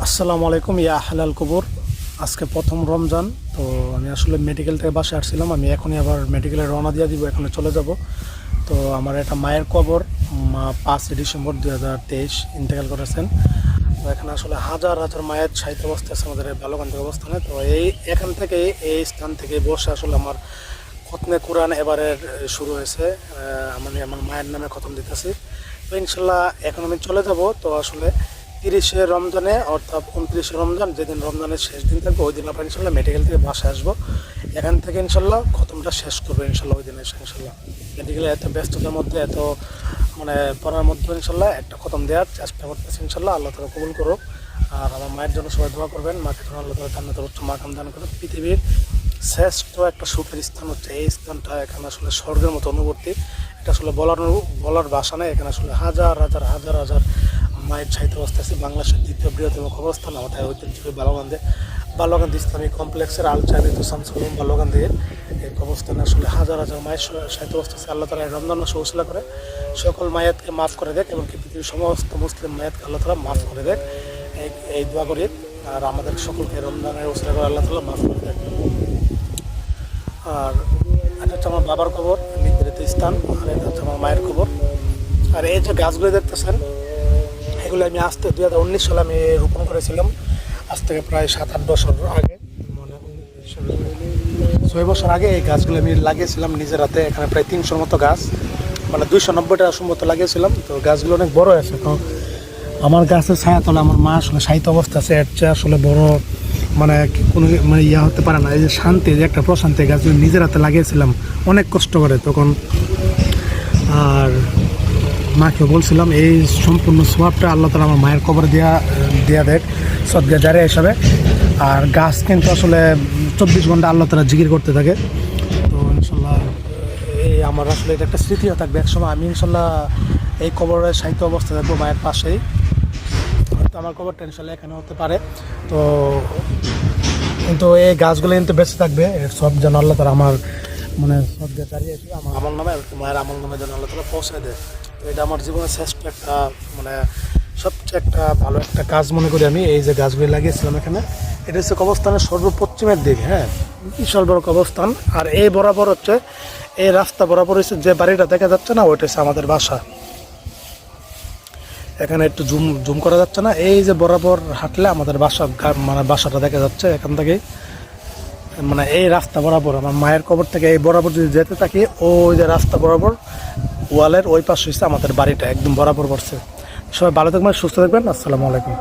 আসসালামু আলাইকুম ইয়া হালাল কবর। আজকে প্রথম রমজান। তো আমি আসলে মেডিকেল থেকে বাসায় আসছিলাম। আমি এখনই আবার মেডিকেলে রওনা দিয়ে দিব, এখানে চলে যাব। তো আমার একটা মায়ের কবর, মা 5 ডিসেম্বর 2023 ইন্তেকাল করেছেন। তো এখানে আসলে হাজার হাজার মায়ের সাহিত্য অবস্থা আছে আমাদের এই বালুকান্দি অবস্থানে। তো এখান থেকে এই স্থান থেকে বসে আসলে আমার খতমে কোরআন এবারের শুরু হয়েছে। আমি আমার মায়ের নামে খতম দিতেছি। তো ইনশাল্লাহ এখন আমি চলে যাব। তো আসলে 30শে রমজানে অর্থাৎ 29শে রমজান, যেদিন রমজানের শেষ দিন থাকবে ওই দিন আমরা ইনশাল্লাহ মেডিকেল থেকে বাসায় আসবো। এখান থেকে ইনশাল্লাহ খতমটা শেষ করবো ইনশাল্লাহ ওই দিন এসে। ইনশাল্লাহ মেডিকেলে এত ব্যস্ততার মধ্যে, এত পড়ার মধ্যে ইনশাল্লাহ একটা খতম দেওয়ার চেষ্টা করতেছি। ইনশাল্লাহ আল্লাহ তাআলা কবুল করুক। আর আমার মায়ের জন্য সবাই দোয়া করবেন, মাকে যেন আল্লাহ তাআলা জান্নাতের উচ্চ মাকাম দান করুক। পৃথিবীর শ্রেষ্ঠ একটা সুখের স্থান হচ্ছে এই স্থানটা। এখানে আসলে স্বর্গের মতো অনুভূতি। এটা আসলে বলার ভাষা নেই। এখানে আসলে হাজার হাজার হাজার হাজার মায়ের সাহিত্য অবস্থা আছে। বাংলাদেশের দ্বিতীয় বৃহত্তম কবরস্থান আমাদের ঐতিহ্যবাহী বালুকান্দি ইসলামিক কমপ্লেক্সের আল চাহিদ শামসুল বালুকান্দির এই কবরস্থানে আসলে হাজার হাজার মায়ের সাহিত্য অবস্থা আছে। আল্লাহ তাআলা রমজান মাসে ওসিলা করে সকল মায়াতকে মাফ করে দেখ, এমনকি পৃথিবীর সমস্ত মুসলিম মায়াতকে আল্লাহ তাআলা মাফ করে দেখ, এই দোয়া করি। আর আমাদের সকলকে রমজানের ওসিলা করে আল্লাহ তাআলা মাফ করে দেখ। আর এটা হচ্ছে আমার বাবার কবর, নির্ধারিত স্থান। আর এটা হচ্ছে আমার মায়ের কবর। আর এই যে গাছগুলো দেখতেছেন, এগুলো আমি 2019 সালে আমি রোপণ করেছিলাম। আজ থেকে প্রায় 7-8 বছর আগে, 6 বছর আগে এই গাছগুলো আমি লাগিয়েছিলাম নিজের হাতে। এখানে প্রায় 300-র মতো গাছ, 290টা সম্ভবত লাগিয়েছিলাম। তো গাছগুলো অনেক বড় আছে। তো আমার গাছের ছায়া তলে আমার মা আসলে সাহিত্য অবস্থা আছে। এর চেয়ে আসলে বড় কোনো ইয়া হতে পারে না। এই যে শান্তি, যে একটা প্রশান্তি, গাছগুলো নিজের হাতে লাগিয়েছিলাম অনেক কষ্ট করে তখন। আর মাকে বলছিলাম এই সম্পূর্ণ সোয়াবটা আল্লাহ তাআলা আমার মায়ের কবরে দেয়া দেখ সদকা জারিয়া হিসাবে। আর গাছ কিন্তু আসলে 24 ঘন্টা আল্লাহ তাআলা জিকির করতে থাকে। তো ইনশাল্লাহ আমার আসলে এটা একটা স্মৃতিও থাকবে একসময়। আমি ইনশাল্লাহ এই কবরের সাহিত্য অবস্থা থাকবো মায়ের পাশেই। হয়তো আমার কবরটা ইনশাল্লাহ এখানে হতে পারে। তো কিন্তু এই গাছগুলো কিন্তু বেঁচে থাকবে, সব যেন আল্লাহ তাআলা আমার সদকা জারিয়া হিসেবে আমার আমল নামে, মায়ের আমল নামে যেন আল্লাহ তাআলা পৌঁছে দেয়। তো এটা আমার জীবনের শ্রেষ্ঠ একটা সবচেয়ে একটা ভালো একটা কাজ মনে করি আমি। এই যে গাছগুলি লাগিয়েছিলাম এখানে, এটা হচ্ছে কবরস্থানের সর্বপশ্চিমের দিকে, হ্যাঁ, বিশাল বড় কবরস্থান। আর এই বরাবর হচ্ছে, এই রাস্তা বরাবর হচ্ছে যে বাড়িটা দেখা যাচ্ছে না, ওইটা হচ্ছে আমাদের বাসা। এখানে একটু জুম করা যাচ্ছে না। এই যে বরাবর হাঁটলে আমাদের বাসা, বাসাটা দেখা যাচ্ছে এখান থেকে। এই রাস্তা বরাবর আমার মায়ের কবর থেকে এই বরাবর যদি যেতে থাকি, ওই যে রাস্তা বরাবর ওয়ালের ওই পাশে হচ্ছে আমাদের বাড়িটা, একদম বরাবর পড়ছে। সবাই ভালো থাকবেন, সুস্থ থাকবেন। আসসালামু আলাইকুম।